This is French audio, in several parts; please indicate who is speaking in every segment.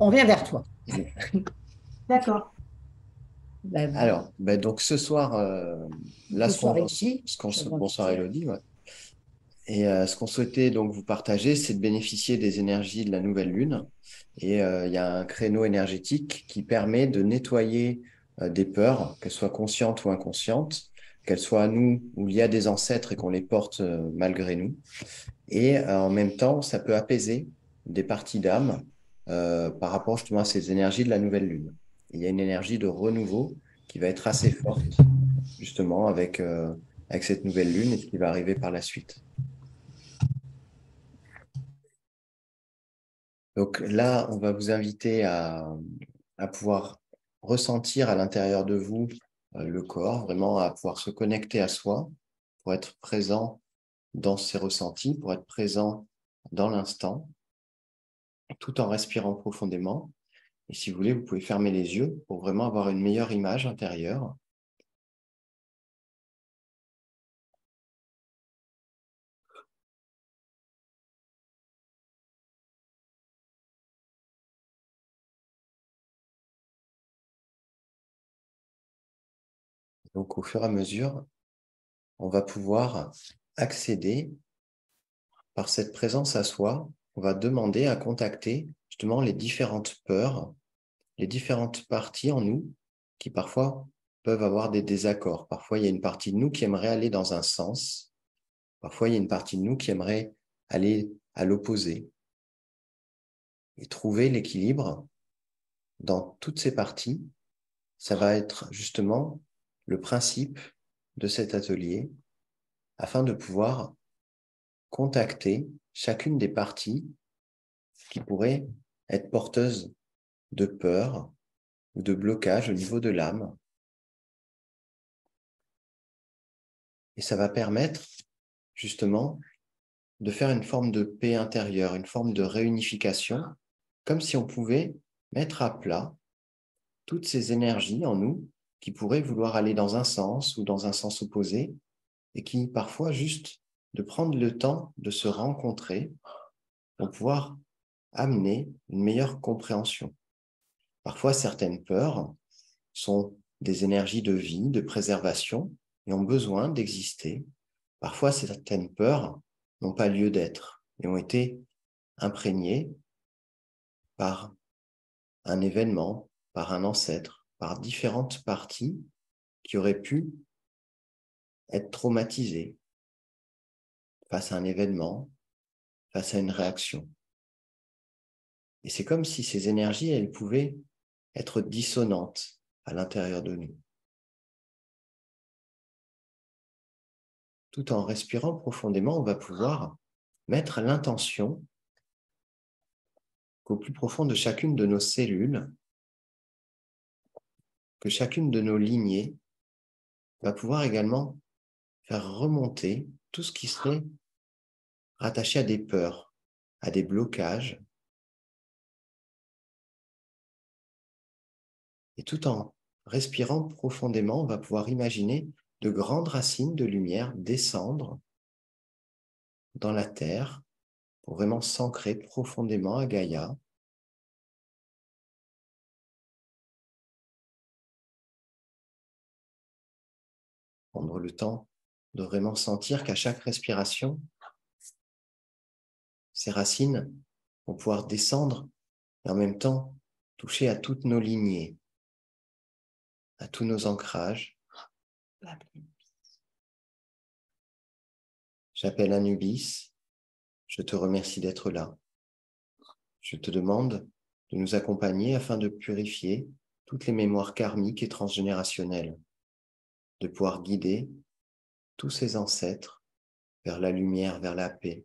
Speaker 1: On vient vers toi.
Speaker 2: D'accord.
Speaker 1: Ben,
Speaker 2: Alors, ben donc ce soir, là,
Speaker 1: bonsoir ici.
Speaker 2: bonsoir Elodie, ouais. Et ce qu'on souhaitait donc vous partager, c'est de bénéficier des énergies de la nouvelle lune. Et il y a un créneau énergétique qui permet de nettoyer des peurs, qu'elles soient conscientes ou inconscientes, qu'elles soient à nous ou liées à des ancêtres et qu'on les porte malgré nous. Et en même temps, ça peut apaiser des parties d'âme par rapport justement à ces énergies de la nouvelle lune. Il y a une énergie de renouveau qui va être assez forte justement avec cette nouvelle lune et ce qui va arriver par la suite. Donc là, on va vous inviter à pouvoir ressentir à l'intérieur de vous le corps, vraiment à pouvoir se connecter à soi pour être présent dans ces ressentis, pour être présent dans l'instant, tout en respirant profondément. Et si vous voulez, vous pouvez fermer les yeux pour vraiment avoir une meilleure image intérieure. Donc au fur et à mesure, on va pouvoir accéder par cette présence à soi. On va demander à contacter justement les différentes peurs, les différentes parties en nous qui parfois peuvent avoir des désaccords. Parfois, il y a une partie de nous qui aimerait aller dans un sens. Parfois, il y a une partie de nous qui aimerait aller à l'opposé. Et trouver l'équilibre dans toutes ces parties, ça va être justement le principe de cet atelier afin de pouvoir contacter chacune des parties qui pourraient être porteuses de peur ou de blocage au niveau de l'âme. Et ça va permettre justement de faire une forme de paix intérieure, une forme de réunification, comme si on pouvait mettre à plat toutes ces énergies en nous qui pourraient vouloir aller dans un sens ou dans un sens opposé et qui parfois juste de prendre le temps de se rencontrer pour pouvoir amener une meilleure compréhension. Parfois, certaines peurs sont des énergies de vie, de préservation et ont besoin d'exister. Parfois, certaines peurs n'ont pas lieu d'être et ont été imprégnées par un événement, par un ancêtre, par différentes parties qui auraient pu être traumatisées face à un événement, face à une réaction. Et c'est comme si ces énergies, elles pouvaient être dissonantes à l'intérieur de nous. Tout en respirant profondément, on va pouvoir mettre l'intention qu'au plus profond de chacune de nos cellules, que chacune de nos lignées va pouvoir également faire remonter tout ce qui serait rattaché à des peurs, à des blocages, et tout en respirant profondément, on va pouvoir imaginer de grandes racines de lumière descendre dans la terre pour vraiment s'ancrer profondément à Gaïa. Prendre le temps de vraiment sentir qu'à chaque respiration, ces racines vont pouvoir descendre et en même temps toucher à toutes nos lignées, à tous nos ancrages. J'appelle Anubis, je te remercie d'être là. Je te demande de nous accompagner afin de purifier toutes les mémoires karmiques et transgénérationnelles, de pouvoir guider tous ces ancêtres vers la lumière, vers la paix.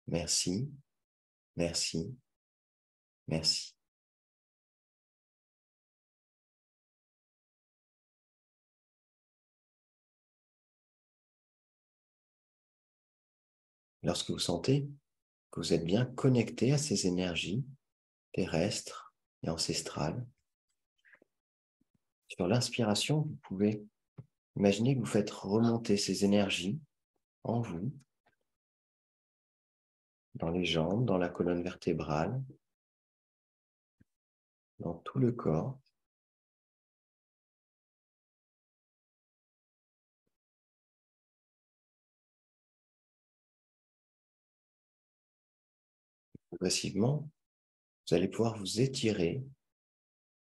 Speaker 2: Merci, merci, merci. Lorsque vous sentez que vous êtes bien connecté à ces énergies terrestres et ancestrales, sur l'inspiration, vous pouvez imaginer que vous faites remonter ces énergies en vous, dans les jambes, dans la colonne vertébrale, dans tout le corps. Progressivement, vous allez pouvoir vous étirer,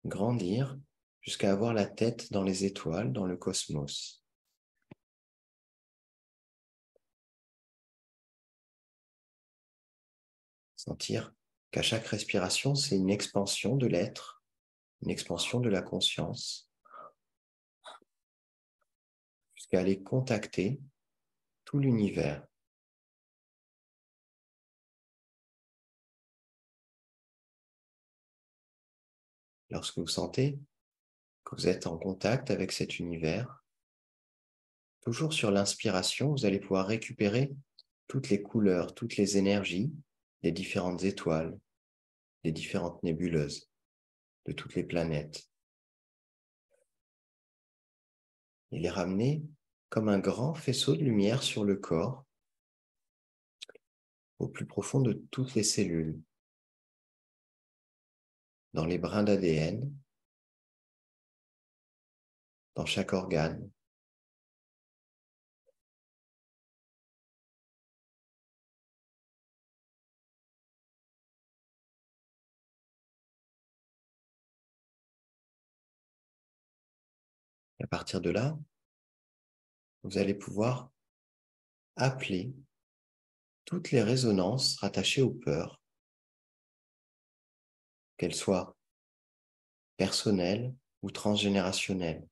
Speaker 2: grandir, jusqu'à avoir la tête dans les étoiles, dans le cosmos. Sentir qu'à chaque respiration, c'est une expansion de l'être, une expansion de la conscience, jusqu'à aller contacter tout l'univers. Lorsque vous sentez que vous êtes en contact avec cet univers, toujours sur l'inspiration, vous allez pouvoir récupérer toutes les couleurs, toutes les énergies des différentes étoiles, des différentes nébuleuses, de toutes les planètes, et les ramener comme un grand faisceau de lumière sur le corps, au plus profond de toutes les cellules, dans les brins d'ADN, dans chaque organe. Et à partir de là, vous allez pouvoir appeler toutes les résonances rattachées aux peurs, qu'elles soient personnelles ou transgénérationnelles,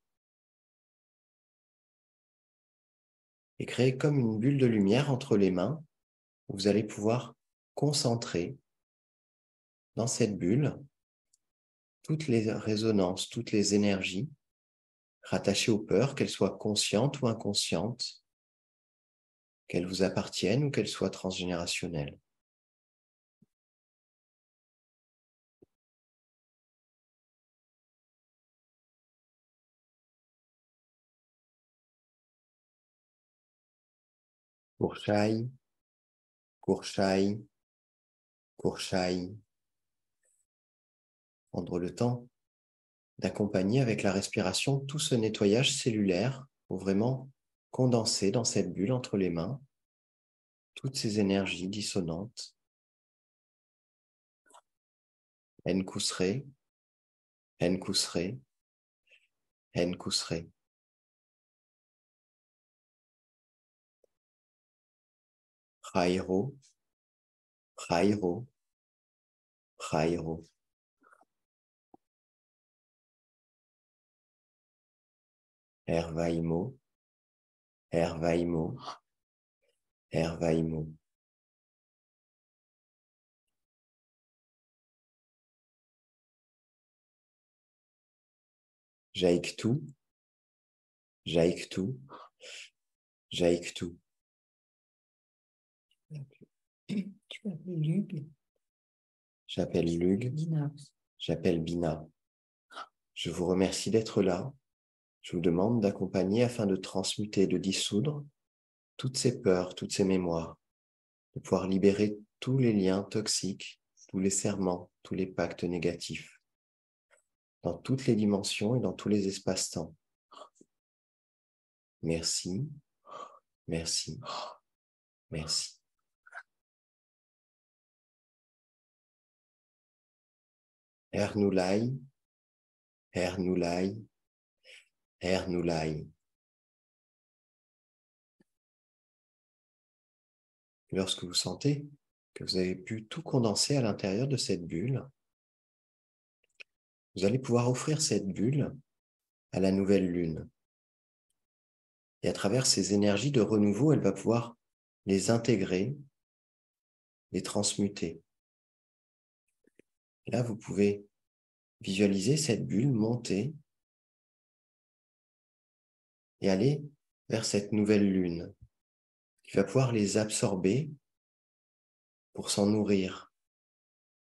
Speaker 2: et créer comme une bulle de lumière entre les mains où vous allez pouvoir concentrer dans cette bulle toutes les résonances, toutes les énergies rattachées aux peurs, qu'elles soient conscientes ou inconscientes, qu'elles vous appartiennent ou qu'elles soient transgénérationnelles. Kurshai, Kurshai, Kurshai. Prendre le temps d'accompagner avec la respiration tout ce nettoyage cellulaire pour vraiment condenser dans cette bulle entre les mains toutes ces énergies dissonantes. Enkusre, Enkusre, Enkusre. Rairo, Rairo, Rairo. Ervaimo, Ervaimo, Ervaimo. Jaiktu, Jaiktu, Jaiktu.
Speaker 1: Tu peux appeler Lug.
Speaker 2: J'appelle Lug,
Speaker 1: Bina.
Speaker 2: j'appelle Bina. Je vous remercie d'être là. Je vous demande d'accompagner afin de transmuter, de dissoudre toutes ces peurs, toutes ces mémoires, de pouvoir libérer tous les liens toxiques, tous les serments, tous les pactes négatifs, dans toutes les dimensions et dans tous les espaces-temps. Merci, merci, merci. Ernulai, Ernulai, Ernulai. Lorsque vous sentez que vous avez pu tout condenser à l'intérieur de cette bulle, vous allez pouvoir offrir cette bulle à la nouvelle lune. Et à travers ces énergies de renouveau, elle va pouvoir les intégrer, les transmuter. Et là, vous pouvez visualiser cette bulle monter et aller vers cette nouvelle lune qui va pouvoir les absorber pour s'en nourrir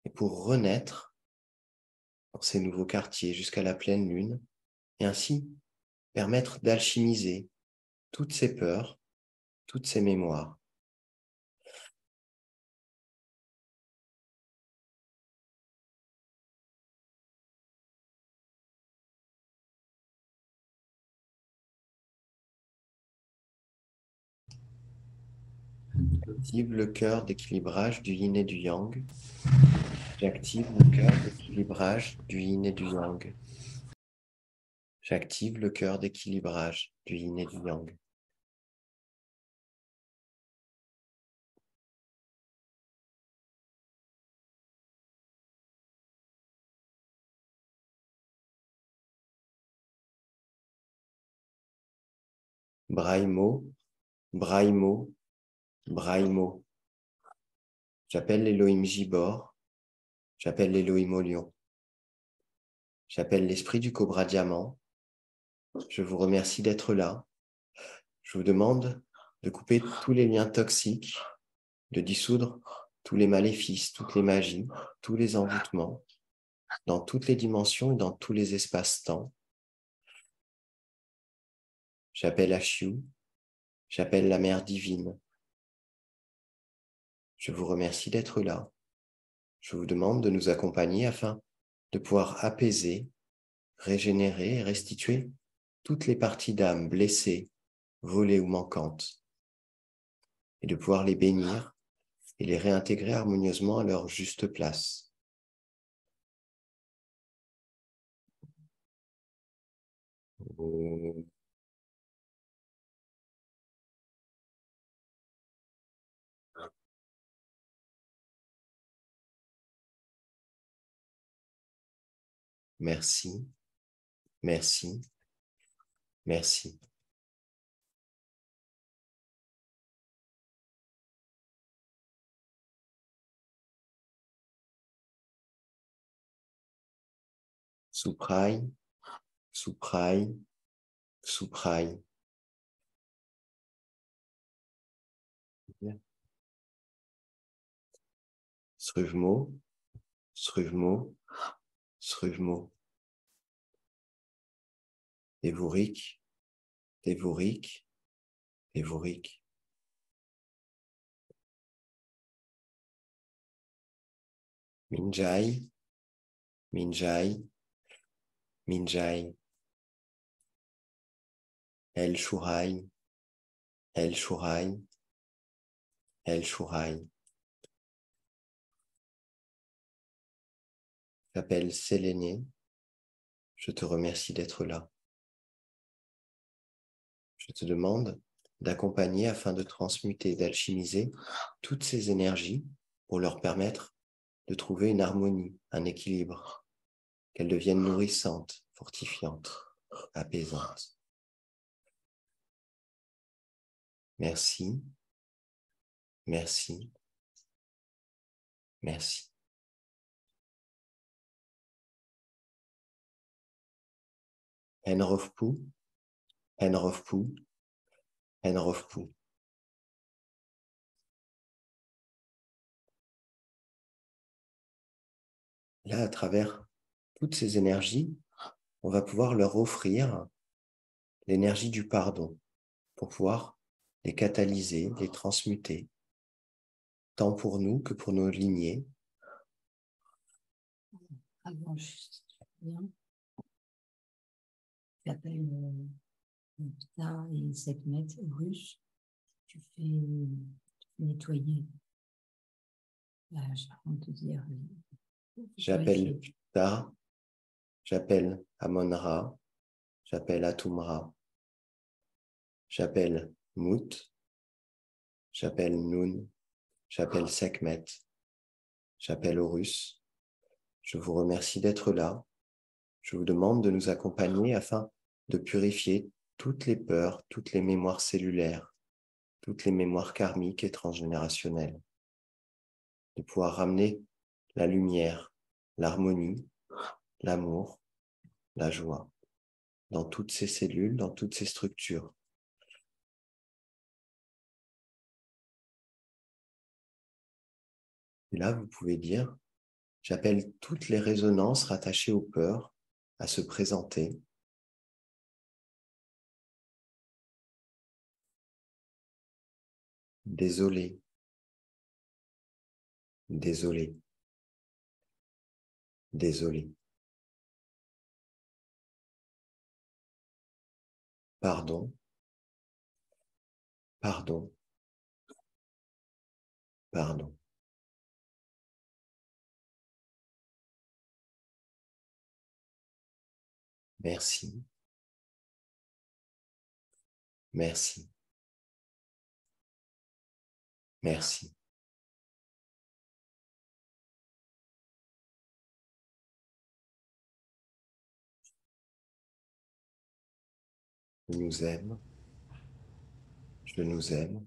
Speaker 2: et pour renaître dans ces nouveaux quartiers jusqu'à la pleine lune et ainsi permettre d'alchimiser toutes ces peurs, toutes ces mémoires. J'active le cœur d'équilibrage du yin et du yang. J'active le cœur d'équilibrage du yin et du yang. J'active le cœur d'équilibrage du yin et du yang. Braimo, Braimo, Braimo. J'appelle l'Elohim Gibor. J'appelle l'Elohim Olion. J'appelle l'esprit du cobra diamant. Je vous remercie d'être là. Je vous demande de couper tous les liens toxiques, de dissoudre tous les maléfices, toutes les magies, tous les envoûtements, dans toutes les dimensions et dans tous les espaces-temps. J'appelle Ashiu, j'appelle la Mère divine. Je vous remercie d'être là. Je vous demande de nous accompagner afin de pouvoir apaiser, régénérer et restituer toutes les parties d'âme blessées, volées ou manquantes, et de pouvoir les bénir et les réintégrer harmonieusement à leur juste place. Merci, merci, merci. Souprai, souprai, souprai. Sruvmo, sruvmo, sruvmo. Evourik, evourik, evourik. Minjai, minjai, minjai. El Shurai, El Shurai, El Shurai. J'appelle Séléné. Je te remercie d'être là. Je te demande d'accompagner afin de transmuter, d'alchimiser toutes ces énergies pour leur permettre de trouver une harmonie, un équilibre, qu'elles deviennent nourrissantes, fortifiantes, apaisantes. Merci, merci, merci. Enrofpu, Enrofpu, Enrofpu. Là, à travers toutes ces énergies, on va pouvoir leur offrir l'énergie du pardon pour pouvoir les catalyser, les transmuter, tant pour nous que pour nos lignées.
Speaker 1: Avant, juste bien. Tu appelles Ptah et Sekhmet russe. Tu fais nettoyer. Là, je vais te dire.
Speaker 2: J'appelle Ptah, j'appelle Amon-Ra, j'appelle Atum-Ra, j'appelle Mut, j'appelle Nun, j'appelle Sekhmet, j'appelle Horus. Je vous remercie d'être là. Je vous demande de nous accompagner afin de purifier toutes les peurs, toutes les mémoires cellulaires, toutes les mémoires karmiques et transgénérationnelles, de pouvoir ramener la lumière, l'harmonie, l'amour, la joie dans toutes ces cellules, dans toutes ces structures. Et là, vous pouvez dire, j'appelle toutes les résonances rattachées aux peurs à se présenter. Désolé, désolé, désolé. Pardon, pardon, pardon. Merci. Merci. Merci. Je nous aime. Je nous aime.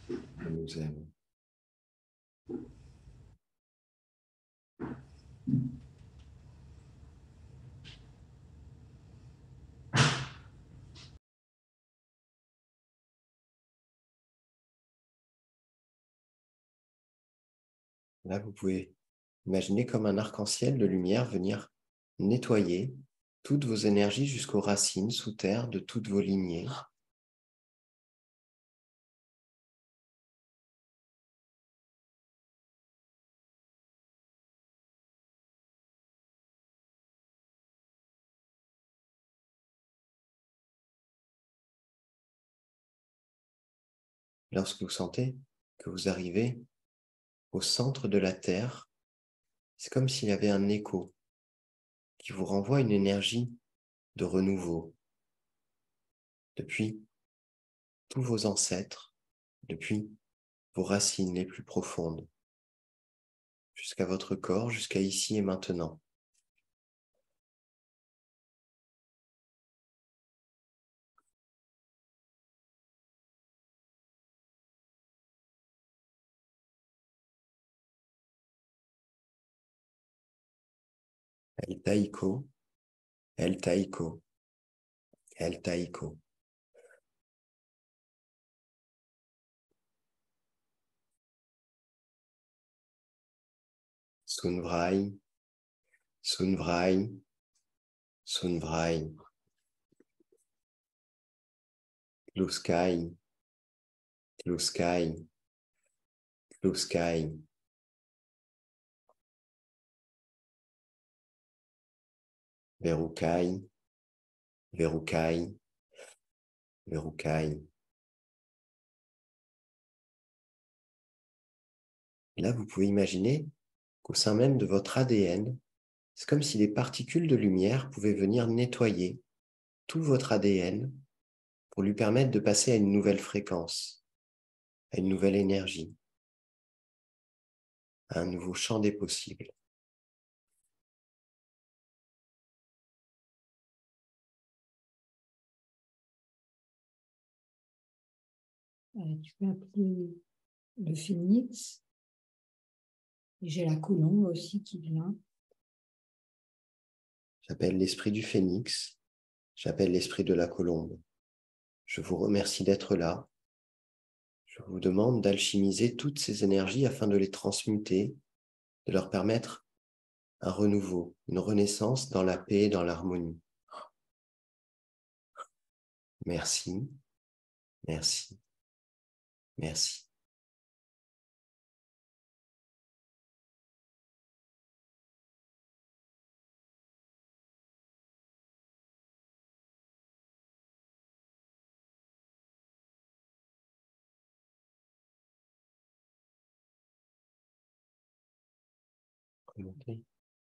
Speaker 2: Je nous aime. Là, vous pouvez imaginer comme un arc-en-ciel de lumière venir nettoyer toutes vos énergies jusqu'aux racines sous terre de toutes vos lignées. Lorsque vous sentez que vous arrivez au centre de la Terre, c'est comme s'il y avait un écho qui vous renvoie une énergie de renouveau depuis tous vos ancêtres, depuis vos racines les plus profondes, jusqu'à votre corps, jusqu'à ici et maintenant. El Taïko, El Taïko, El Taïko. Sunvrai, Sunvrai, Sunvrai. Blue sky, blue sky, blue sky. Verukai, Verukai, Verukai. Et là, vous pouvez imaginer qu'au sein même de votre ADN, c'est comme si des particules de lumière pouvaient venir nettoyer tout votre ADN pour lui permettre de passer à une nouvelle fréquence, à une nouvelle énergie, à un nouveau champ des possibles.
Speaker 1: Tu peux appeler le phénix. Et j'ai la colombe aussi qui vient.
Speaker 2: J'appelle l'esprit du phénix, j'appelle l'esprit de la colombe. Je vous remercie d'être là. Je vous demande d'alchimiser toutes ces énergies afin de les transmuter, de leur permettre un renouveau, une renaissance dans la paix et dans l'harmonie. Merci, merci, merci.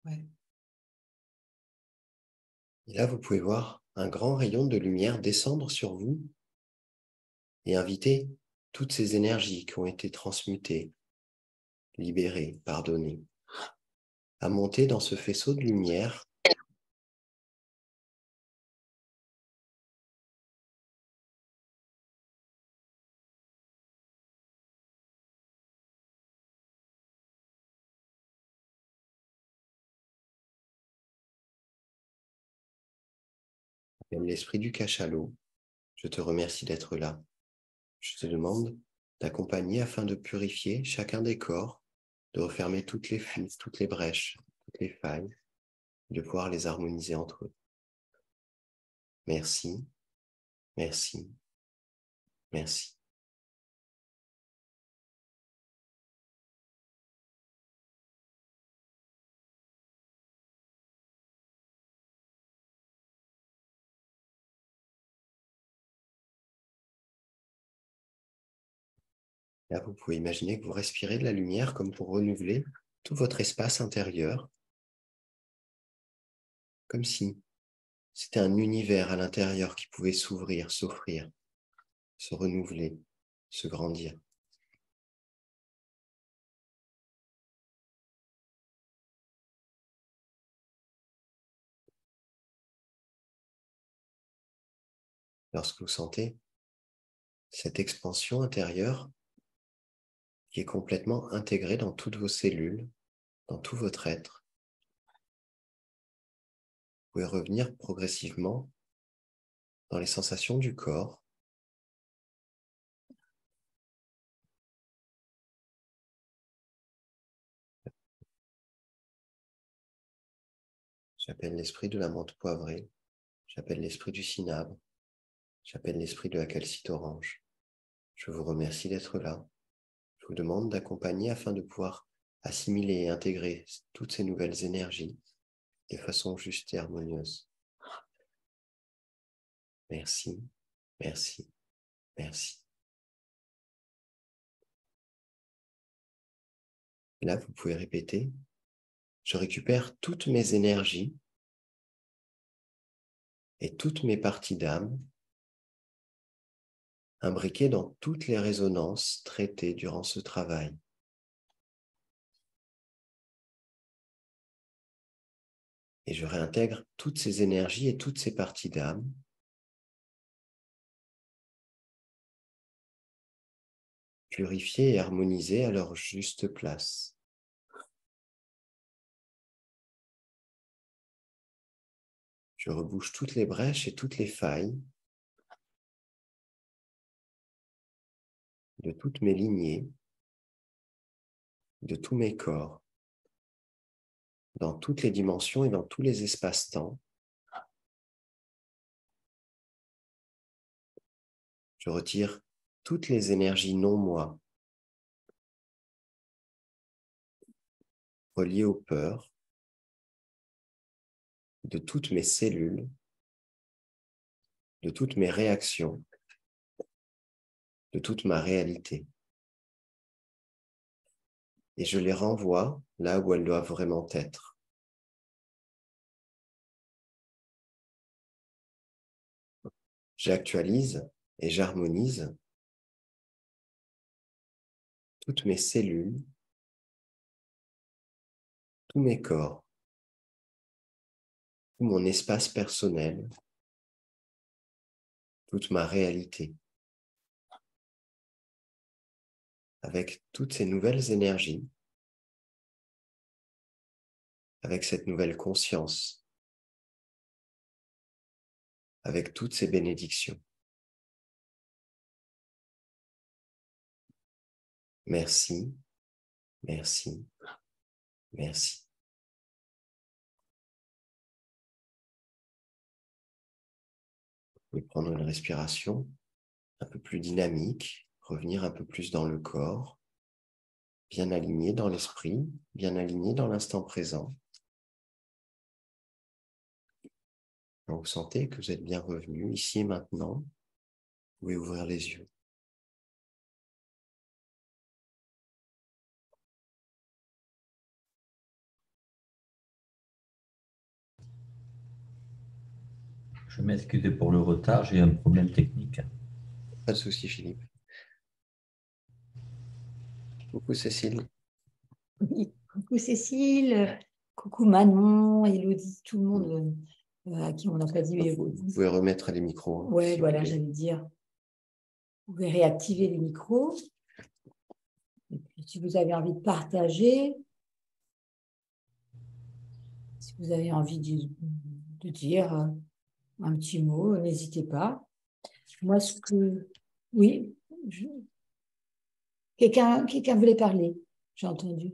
Speaker 1: Ouais.
Speaker 2: Et là, vous pouvez voir un grand rayon de lumière descendre sur vous et inviter toutes ces énergies qui ont été transmutées, libérées, pardonnées, à monter dans ce faisceau de lumière l'esprit du cachalot. Je te remercie d'être là. Je te demande d'accompagner afin de purifier chacun des corps, de refermer toutes les fuites, toutes les brèches, toutes les failles, de pouvoir les harmoniser entre eux. Merci, merci, merci. Là, vous pouvez imaginer que vous respirez de la lumière comme pour renouveler tout votre espace intérieur, comme si c'était un univers à l'intérieur qui pouvait s'ouvrir, s'offrir, se renouveler, se grandir. Lorsque vous sentez cette expansion intérieure qui est complètement intégrée dans toutes vos cellules, dans tout votre être, vous pouvez revenir progressivement dans les sensations du corps. J'appelle l'esprit de la menthe poivrée, j'appelle l'esprit du cinabre, j'appelle l'esprit de la calcite orange. Je vous remercie d'être là. Je vous demande d'accompagner afin de pouvoir assimiler et intégrer toutes ces nouvelles énergies de façon juste et harmonieuse. Merci, merci, merci. Et là, vous pouvez répéter, je récupère toutes mes énergies et toutes mes parties d'âme imbriquées dans toutes les résonances traitées durant ce travail. Et je réintègre toutes ces énergies et toutes ces parties d'âme purifiées et harmonisées à leur juste place. Je rebouche toutes les brèches et toutes les failles de toutes mes lignées, de tous mes corps, dans toutes les dimensions et dans tous les espaces-temps. Je retire toutes les énergies non-moi, reliées aux peurs, de toutes mes cellules, de toutes mes réactions, de toute ma réalité. Et je les renvoie là où elles doivent vraiment être. J'actualise et j'harmonise toutes mes cellules, tous mes corps, tout mon espace personnel, toute ma réalité, avec toutes ces nouvelles énergies, avec cette nouvelle conscience, avec toutes ces bénédictions. Merci, merci, merci. Vous pouvez prendre une respiration un peu plus dynamique, revenir un peu plus dans le corps, bien aligné dans l'esprit, bien aligné dans l'instant présent. Quand vous sentez que vous êtes bien revenu ici et maintenant, vous pouvez ouvrir les yeux.
Speaker 3: Je m'excuse pour le retard, j'ai un problème technique.
Speaker 2: Pas de souci, Philippe. Coucou Cécile.
Speaker 1: Oui, coucou Cécile, coucou Manon, Élodie, tout le monde à qui on n'a pas dit Élodie.
Speaker 2: Vous pouvez remettre les micros.
Speaker 1: Ouais, voilà, j'allais dire. Vous pouvez réactiver les micros. Et puis, si vous avez envie de partager, si vous avez envie de dire un petit mot, n'hésitez pas. Moi, ce que... Oui, quelqu'un voulait parler, j'ai entendu.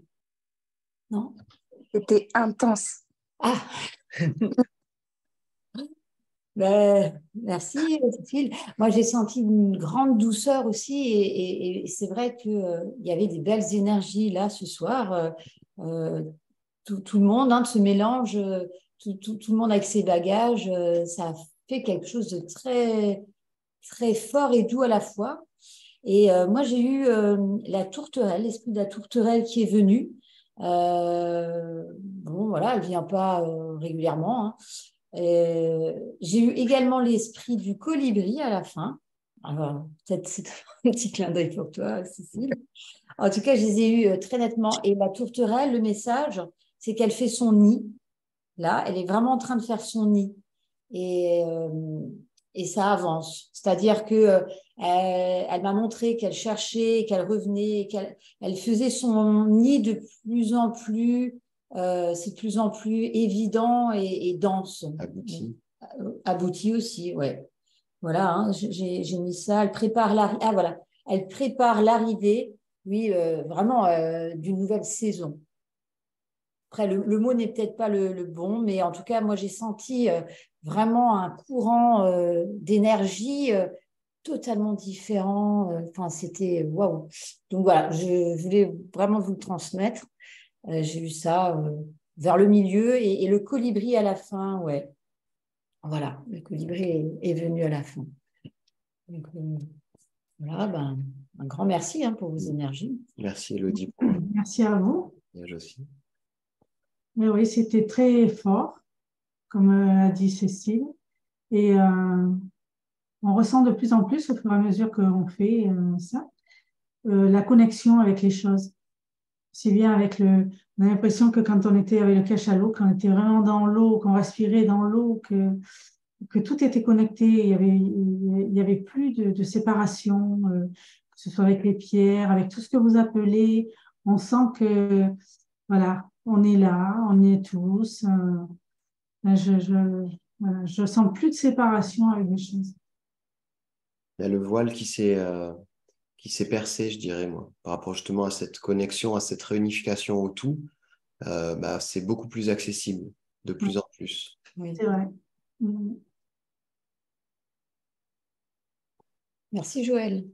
Speaker 1: Non?
Speaker 4: C'était intense.
Speaker 1: Ah ben, merci, Cécile. Moi, j'ai senti une grande douceur aussi et c'est vrai qu'il y avait des belles énergies là ce soir. Tout le monde de ce mélange, tout le monde avec ses bagages, ça a fait quelque chose de très, très fort et doux à la fois. Et moi, j'ai eu la tourterelle, l'esprit de la tourterelle qui est venu. Bon, voilà, elle ne vient pas régulièrement, hein. J'ai eu également l'esprit du colibri à la fin. Alors, peut-être c'est un petit clin d'œil pour toi, Cécile. En tout cas, je les ai eus très nettement. Et la tourterelle, le message, c'est qu'elle fait son nid. Là, elle est vraiment en train de faire son nid. Et, euh, et ça avance. C'est-à-dire que elle m'a montré qu'elle cherchait, qu'elle revenait, elle faisait son nid de plus en plus, c'est de plus en plus évident et dense.
Speaker 2: Abouti.
Speaker 1: Abouti aussi, ouais. Voilà, hein, j'ai mis ça. Elle prépare l'arrivée. Ah voilà, elle prépare l'arrivée, oui, vraiment d'une nouvelle saison. Après, le mot n'est peut-être pas le bon, mais en tout cas, moi, j'ai senti vraiment un courant d'énergie totalement différent. Enfin, c'était waouh. Donc voilà, je voulais vraiment vous le transmettre. J'ai eu ça vers le milieu et le colibri à la fin, ouais. Voilà, le colibri est venu à la fin. Donc, voilà, ben, un grand merci hein, pour vos énergies.
Speaker 2: Merci Elodie.
Speaker 5: Merci à vous.
Speaker 2: Bien aussi.
Speaker 5: Mais oui, c'était très fort, comme a dit Cécile. Et on ressent de plus en plus, au fur et à mesure qu'on fait ça, la connexion avec les choses. C'est bien avec le. On a l'impression que quand on était avec le cachalot, quand on était vraiment dans l'eau, qu'on respirait dans l'eau, que tout était connecté. Il y avait plus de séparation, que ce soit avec les pierres, avec tout ce que vous appelez. On sent que, voilà, on est là, on y est tous. Voilà, je sens plus de séparation avec les choses.
Speaker 2: Il y a le voile qui s'est percé, je dirais, moi, par rapport justement à cette connexion, à cette réunification au tout. Bah, c'est beaucoup plus accessible, de plus en plus.
Speaker 1: Oui.
Speaker 5: C'est vrai.
Speaker 1: Merci Joël.